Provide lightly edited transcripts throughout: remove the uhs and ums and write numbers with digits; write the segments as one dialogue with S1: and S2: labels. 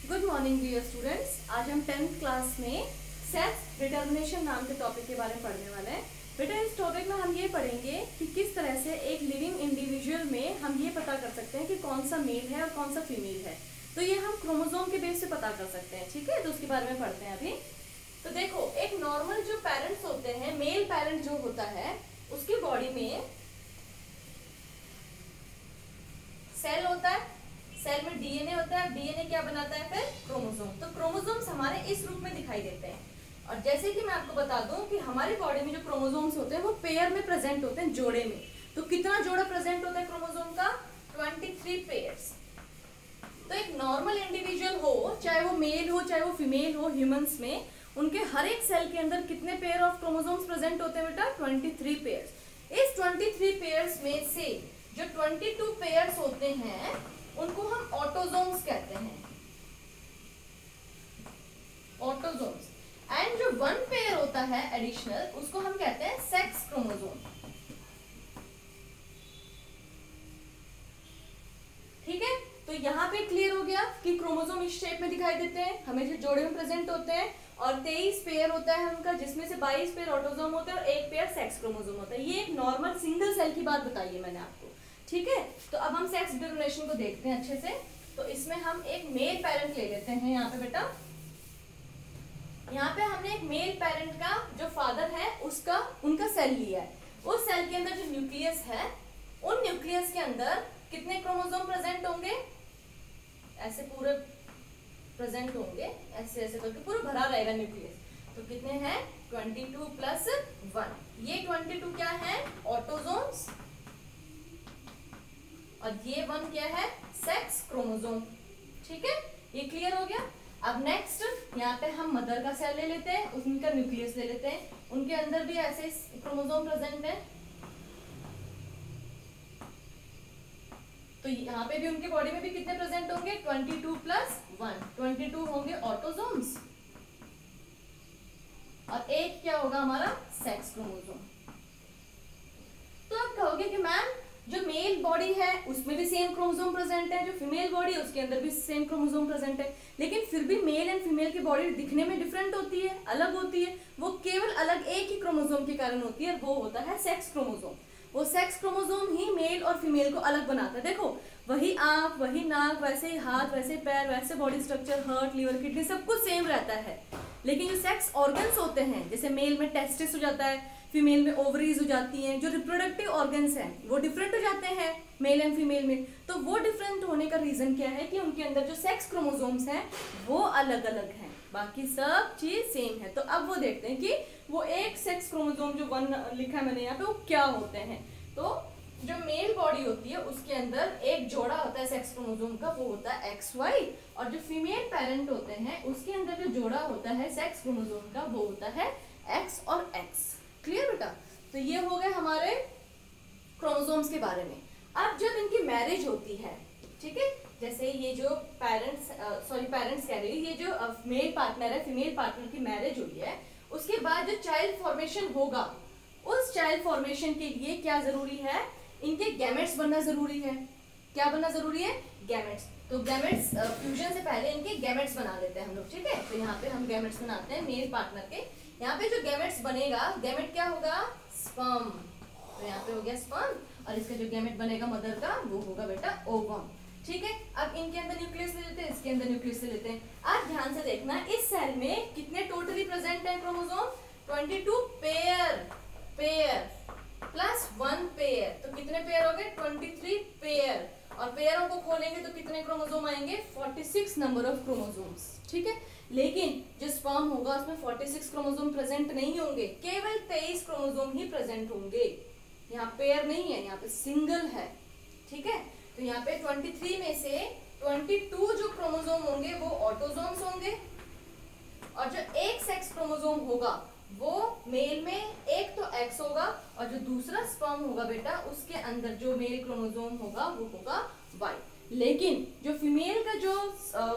S1: Good morning dear students. आज हम 10th class में सेक्स डिटर्मिनेशन नाम के टॉपिक के बारे में पढ़ने वाले हैं। बेटा इस टॉपिक में हम ये पढ़ेंगे कि किस तरह से एक लिविंग इंडिविजुअल में हम ये पता कर सकते हैं कि कौन सा मेल है और कौन सा फीमेल है। तो ये हम क्रोमोसोम के बेस से पता कर सकते हैं, ठीक है। तो उसके बारे में पढ़ते हैं अभी। तो देखो, एक नॉर्मल जो पेरेंट्स होते हैं, मेल पेरेंट जो होता है, उसकी बॉडी में सेल होता है, सेल में डीएनए होता है, डीएनए क्या बनाता है फिर क्रोमोसोम। तो क्रोमोसोम्स हमारे इस रूप में दिखाई देते हैं। और जैसे कि मैं आपको बता दूं कि हमारी बॉडी में जो क्रोमोसोम्स होते हैं वो पेयर में प्रेजेंट होते हैं, जोड़े में। तो कितना जोड़ा प्रेजेंट होता है क्रोमोसोम का? 23 पेयर्स। तो एक नॉर्मल इंडिविजुअल हो, चाहे वो मेल हो चाहे वो फीमेल हो, ह्यूमंस में उनके हर एक सेल के अंदर कितने पेयर ऑफ क्रोमोसोम्स प्रेजेंट होते हैं बेटा? 23 पेयर्स। इस 23 पेयर्स में से जो 22 पेयर्स होते हैं उनको हम ऑटोजोम्स कहते हैं, ऑटोजोम्स। एंड जो 1 पेयर होता है एडिशनल, उसको हम कहते हैं सेक्स क्रोमोसोम, ठीक है। तो यहाँ पे क्लियर हो गया कि क्रोमोसोम इस शेप में दिखाई देते हैं, हमेशा जोड़े में प्रेजेंट होते हैं, और 23 पेयर होता है उनका, जिसमें से 22 पेयर ऑटोजोम होते हैं और 1 पेयर सेक्स क्रोमोसोम होता है। ये एक नॉर्मल सिंगल सेल की बात बताई है मैंने आपको, ठीक है। तो अब हम सेक्स डिटर्मिनेशन को देखते हैं अच्छे से। तो इसमें हम एक मेल पेरेंट ले लेते हैं यहाँ पे बेटा। यहाँ पे हमने एक मेल पेरेंट का जो फादर है उसका उनका सेल लिया है। उस सेल के अंदर जो न्यूक्लियस है, उन न्यूक्लियस के अंदर कितने क्रोमोसोम प्रेजेंट होंगे? ऐसे पूरे प्रेजेंट होंगे, ऐसे ऐसे करके पूरा भरा रहेगा न्यूक्लियस। तो कितने हैं? 22 प्लस 1। ये 22 क्या है? ऑटोजोम्स, और ये 1 क्या है? सेक्स क्रोमोसोम, ठीक है। ये क्लियर हो गया। अब नेक्स्ट यहाँ पे हम मदर का सेल ले लेते हैं, उनका न्यूक्लियस ले लेते हैं, उनके अंदर भी ऐसे क्रोमोसोम प्रेजेंट है। तो यहाँ पे भी उनकी बॉडी में भी कितने प्रेजेंट होंगे? 22 प्लस 1, 22 होंगे ऑटोजोम्स, और एक क्या होगा हमारा? Sex chromosome. तो आप कहोगे कि मैम जो मेल बॉडी है उसमें भी सेम क्रोमोसोम प्रेजेंट है, जो फीमेल बॉडी है उसके अंदर भी सेम क्रोमोसोम प्रेजेंट है, लेकिन फिर भी मेल एंड फीमेल की बॉडी दिखने में डिफरेंट होती है, अलग होती है। वो केवल अलग एक ही क्रोमोसोम के कारण होती है, वो होता है सेक्स क्रोमोसोम। वो सेक्स क्रोमोसोम ही मेल और फीमेल को अलग बनाता है। देखो, वही आंख, वही नाक, वैसे ही हाथ, वैसे पैर, वैसे body structure, heart, liver, kidney, सब कुछ सेम रहता है। लेकिन जो सेक्स ऑर्गन्स होते हैं, जैसे मेल में टेस्टिस हो जाता है, फीमेल में ओवरीज हो जाती हैं, जो रिप्रोडक्टिव ऑर्गन्स हैं वो डिफरेंट हो जाते हैं मेल एंड फीमेल में। तो वो डिफरेंट होने का रीजन क्या है कि उनके अंदर जो सेक्स क्रोमोसोम्स हैं वो अलग अलग हैं, बाकी सब चीज सेम है। तो अब वो देखते हैं कि वो एक सेक्स क्रोमोसोम जो 1 लिखा है मैंने यहाँ पे, वो क्या होते हैं। तो जो मेल बॉडी होती है उसके अंदर एक जोड़ा होता है सेक्स क्रोमोसोम का, वो होता है XY, और जो फीमेल पेरेंट होते हैं उसके अंदर जो जोड़ा होता है सेक्स क्रोमोसोम का, वो होता है X और X। क्लियर बेटा? तो ये हो गए हमारे क्रोमोसोम्स के बारे में। अब जब इनकी मैरिज होती है, ठीक है, जैसे ये जो पेरेंट्स कह रही है, ये जो मेल पार्टनर है, फीमेल पार्टनर की मैरिज हुई है, उसके बाद जो चाइल्ड फॉर्मेशन होगा, उस चाइल्ड फॉर्मेशन के लिए क्या जरूरी है? इनके गैमेट्स बनना जरूरी है। क्या बनना जरूरी है? गैमेट्स। तो गैमेट्स फ्यूजन से पहले इनके गैमेट्स बना लेते हैं हम लोग, ठीक है। तो यहाँ पे हम गैमेट्स बनाते हैं मेल पार्टनर के। यहाँ पे जो गैमेट्स बनेगा, गैमेट क्या होगा? स्पर्म। तो यहाँ पे हो गया स्पर्म, और इसका जो गैमेट बनेगा मदर का, वो होगा बेटा ओवम, ठीक है। अब इनके अंदर न्यूक्लियस ले लेते हैं, इसके अंदर न्यूक्लियस ले लेते हैं। अब ध्यान से देखना, इस सेल में कितने टोटली प्रेजेंट है क्रोमोसोम? 22 पेयर प्लस 1 पेयर, तो कितने पेयर हो गए? 23 पेयर। और पेयरों को खोलेंगे तो कितने क्रोमोसोम आएंगे? 46 नंबर ऑफ क्रोमोसोम्स, ठीक है। लेकिन जो स्पर्म होगा उसमें 46 क्रोमोसोम प्रेजेंट नहीं होंगे, केवल 23 क्रोमोसोम ही प्रेजेंट होंगे। यहाँ पेयर नहीं है, यहाँ पे सिंगल है, ठीक है। तो यहाँ पे 23 में से 22 जो क्रोमोसोम होंगे वो ऑटोजोम्स होंगे, और जो एक सेक्स क्रोमोसोम होगा वो मेल में एक तो X होगा, और जो दूसरा स्पर्म होगा बेटा उसके अंदर जो मेल क्रोमोसोम होगा वो होगा Y। लेकिन जो फीमेल का जो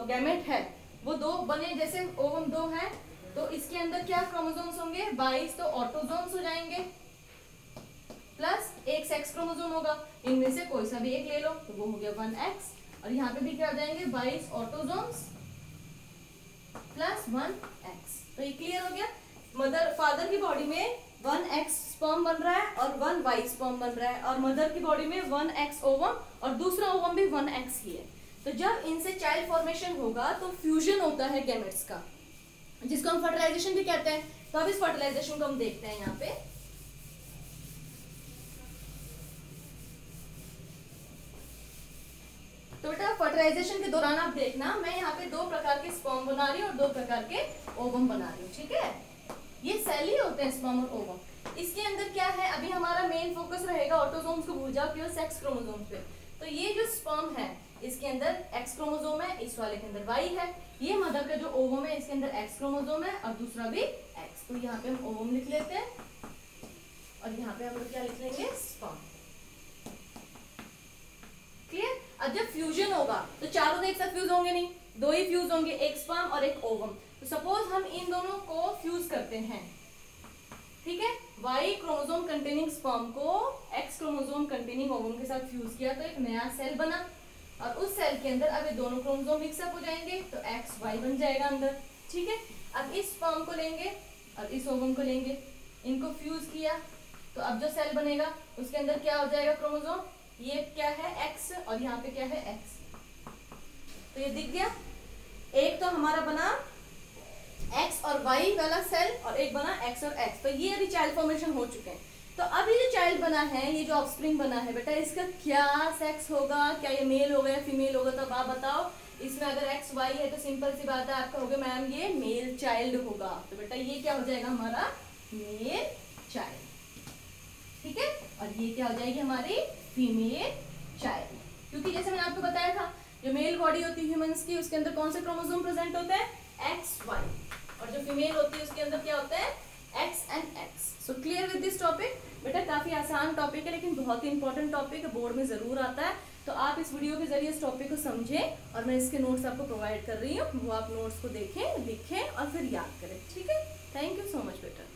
S1: गैमेट है वो 2 बने, जैसे ओवम 2 है, तो इसके अंदर क्या क्रोमोसोम्स होंगे? 22, तो ऑटोजोम्स हो जाएंगे, प्लस एक सेक्स क्रोमोसोम होगा, इनमें से कोई सा भी एक ले लो, तो वो हो गया 1X, और यहाँ पे भी क्या आ जाएंगे? 22 ऑटोजोम्स प्लस 1x। तो ये क्लियर हो गया। मदर फादर की बॉडी में 1x स्पर्म बन रहा है और 1y स्पर्म बन रहा है, और मदर की बॉडी में 1x ओवम और दूसरा ओवम भी 1x ही है। तो जब इनसे चाइल्ड फॉर्मेशन होगा तो फ्यूजन होता है गैमेट्स का, जिसको हम फर्टिलाइजेशन भी कहते हैं। तो अब इस फर्टिलाइजेशन को हम देखते हैं यहाँ पे। तो बेटा फर्टिलाइजेशन के दौरान आप देखना, मैं यहाँ पे 2 प्रकार के स्पर्म बना रही हूँ और 2 प्रकार के ओवम बना रही हूँ, ठीक है। ये सेल ही होते हैं स्पर्म और ओवम। इसके अंदर क्या है, अभी हमारा मेन फोकस रहेगा ऑटोसोम्स को भूल जाओ, केवल सेक्स क्रोमोसोम पे। तो ये जो स्पर्म है इसके अंदर एक्स क्रोमोसोम है, इस वाले के अंदर वाई है। ये मदर का जो ओवम है इसके अंदर एक्स क्रोमोसोम है और दूसरा भी एक्स। तो यहाँ पे हम ओवम लिख लेते हैं और यहाँ पे हम लोग क्या लिख लेंगे, स्पर्म। क्लियर। अब जब फ्यूजन होगा तो चारों एक साथ फ्यूज होंगे नहीं, 2 ही फ्यूज होंगे, एक स्पर्म और एक ओवम। तो सपोज हम इन दोनों को फ्यूज करते हैं, ठीक है। वाई क्रोमोसोम कंटेनिंग स्पर्म को एक्स क्रोमोसोम कंटेनिंग ओवम के साथ फ्यूज किया तो एक नया सेल बना, और उस सेल के अंदर अब ये दोनों क्रोमोसोम मिक्सअप हो जाएंगे तो एक्स वाई बन जाएगा अंदर, ठीक है। अब इस स्पर्म को लेंगे और इस ओवम को लेंगे, इनको फ्यूज किया तो अब जो सेल बनेगा उसके अंदर क्या हो जाएगा, क्रोमोसोम, ये क्या है एक्स और यहाँ पे क्या है एक्स। तो ये दिख गया, एक तो हमारा बना एक्स और वाई वाला सेल और एक बना एक्स और एक्स। तो ये अभी चाइल्ड फॉर्मेशन हो चुके हैं। तो अब ये जो चाइल्ड बना है, ये जो ऑफस्प्रिंग बना है बेटा, इसका क्या सेक्स होगा, क्या ये मेल होगा या फीमेल होगा, तो आप बताओ। इसमें अगर एक्स वाई है तो सिंपल सी बात है, आप कहोगे मैम ये मेल चाइल्ड होगा। तो बेटा ये क्या हो जाएगा, हमारा मेल चाइल्ड, ठीक है। और ये क्या हो जाएगी, हमारी फीमेल चाइल्ड। क्योंकि जैसे मैंने आपको बताया था, जो मेल बॉडी होती है ह्यूमंस की, उसके अंदर कौन से क्रोमोसोम प्रेजेंट होते हैं, एक्स वाई, और जो फीमेल होती है उसके अंदर क्या होता है, x and x. So clear with this topic. बेटा काफी आसान टॉपिक है लेकिन बहुत ही इंपॉर्टेंट टॉपिक है, बोर्ड में जरूर आता है। तो आप इस वीडियो के जरिए इस टॉपिक को समझें और मैं इसके नोट्स आपको प्रोवाइड कर रही हूँ, वो आप नोट्स को देखें, लिखें और फिर याद करें, ठीक है। थैंक यू सो मच बेटा।